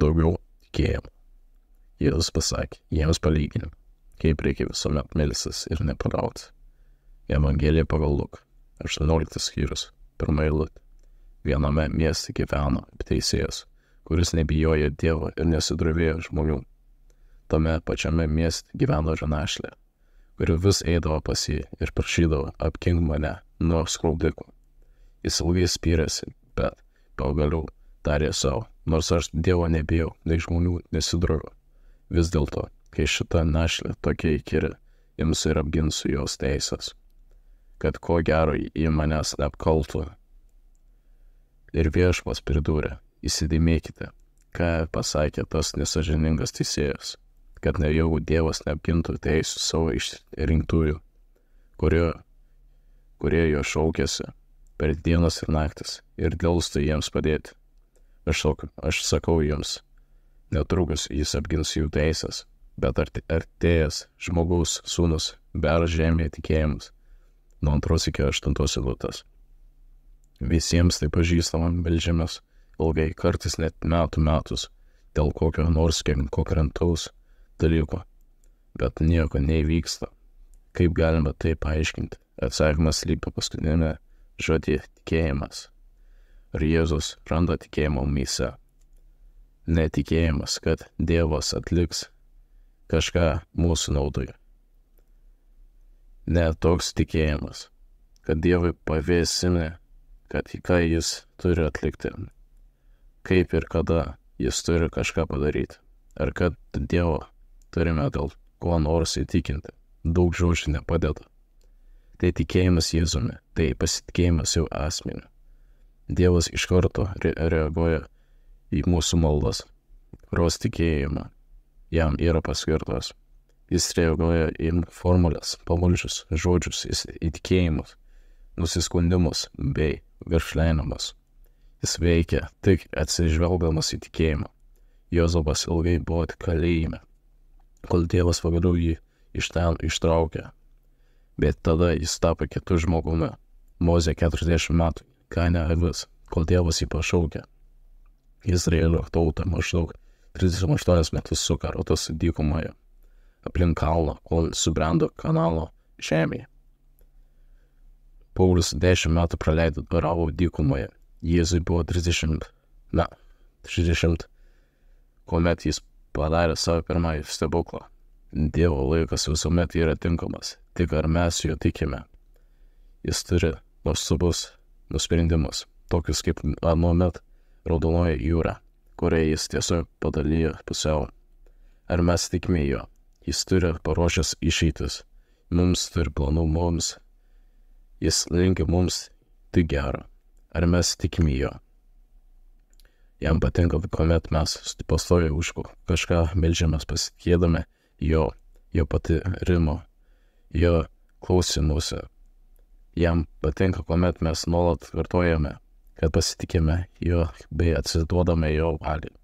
daugiau tikėjimo. Jėzus pasakė jiems palyginimą, kaip reikia visuomet melstis ir nepaliauti. Evangelija pagal Luką, 18 skyrius, 1 eilutė. Viename mieste gyveno teisėjas, kuris nebijojo Dievo ir nesidrovėjo žmonių. Tame pačiame mieste gyveno ir našlė, kuri vis eidavo pas jį ir prašydavo apgink mane nuo skriaudikų. Jis ilgai spyrėsi, bet pagaliau tarė savo, nors aš Dievo nebijau, nei žmonių nesidroviu. Vis dėlto, kai šita našlė tokia įkyri, imsiu ir apginsiu jos teisės, kad ko gero į manęs neapkaltų. Ir viešpats pridūrė, įsidėmėkite, ką pasakė tas nesąžiningas teisėjas, kad nejau Dievas neapgintų teisų savo išrinktųjų, kurie jo šaukėsi per dienas ir naktis ir delstų jiems padėti. Aš sakau jums, netrukus jis apgins jų teisės, bet artėjęs žmogaus sūnus bers žemėje tikėjimus. Nuo 2 iki 8 eilutės. Visiems tai pažįstama meldžiamės ilgai, kartais net metus, dėl kokio nors konkretaus dalyko, bet nieko neįvyksta. Kaip galima tai paaiškinti? Atsakymas slypi paskutinėme žodį tikėjimas. Ar Jėzus randa tikėjimą mumyse? Netikėjimas, kad Dievas atliks kažką mūsų naudai. Ne toks tikėjimas, kad Dievui pavėsime, kad ką jis turi atlikti, kaip ir kada jis turi kažką padaryti, ar kad Dievo turime dėl ko nors įtikinti. Daug žodžių nepadeda. Tai tikėjimas Jėzumi, tai pasitikėjimas jau asmeniu. Dievas iš karto reaguoja į mūsų maldas, kurios tikėjimą jam yra paskirtos. Jis reaguoja į formulės, pamaldžius žodžius, į tikėjimus, nusiskundimus bei viršleinimus. Jis veikia tik atsižvelgdamas į tikėjimą. Juozapas ilgai buvo kalėjime, kol Dievas pagaliau jį iš ten ištraukė. Bet tada jis tapo kitu žmogumi. Mozė 40 metų ganė avis, kol Dievas jį pašaukė. Izraelio tauta maždaug 38 metus suko ratus dykumoje, aplink kalną, kol subrendo Kanano žemėje. Paulius 10 metų praleido dvaravo dykumoje. Jėzui buvo 30, kuomet jis padarė savo pirmąjį stebuklą. Dievo laikas visuomet yra tinkamas, tik ar mes jo tikime. Jis turi nuostabus nusprendimus, tokius kaip anuomet Raudonoji jūra, kurią jis tiesiog padalyjo pusiau. Ar mes tikime jo? Jis turi paruošęs išeitis, mums turi planų mums, jis linki mums tik gero. Ar mes tikime jo? Jam patinka, kuomet mes pastoviai už kažką meldžiamės pasitikėdami jo patyrimo, jo klausimuose. Jam patinka, kuomet mes nuolat kartojame, kad pasitikime jo bei atsiduodame jo valiai.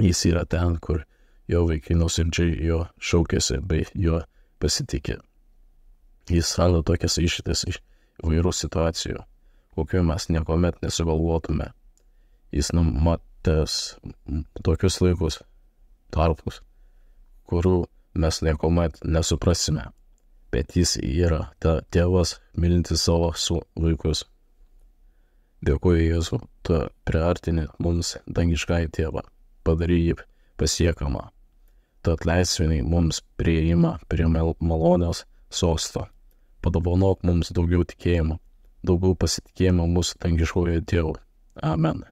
Jis yra ten, kur jo vaikai nuoširdžiai jo šaukėsi bei jo pasitikė. Jis randa tokias išeitis iš įvairių situacijų, kokių mes niekuomet nesugalvotume. Jis numatęs tokius laikus, tarpus, kurių mes niekuomet nesuprasime, bet jis yra tėvas mylintis savo vaikus. Dėkuoju Jėzų, tu priartini mums dangiškąjį tėvą, padarai jį pasiekamą. Tu atlaisvinai mums priėjimą prie malonės sosto. Padovanok mums daugiau tikėjimo, daugiau pasitikėjimo mūsų dangiškojo tėvų. Amen.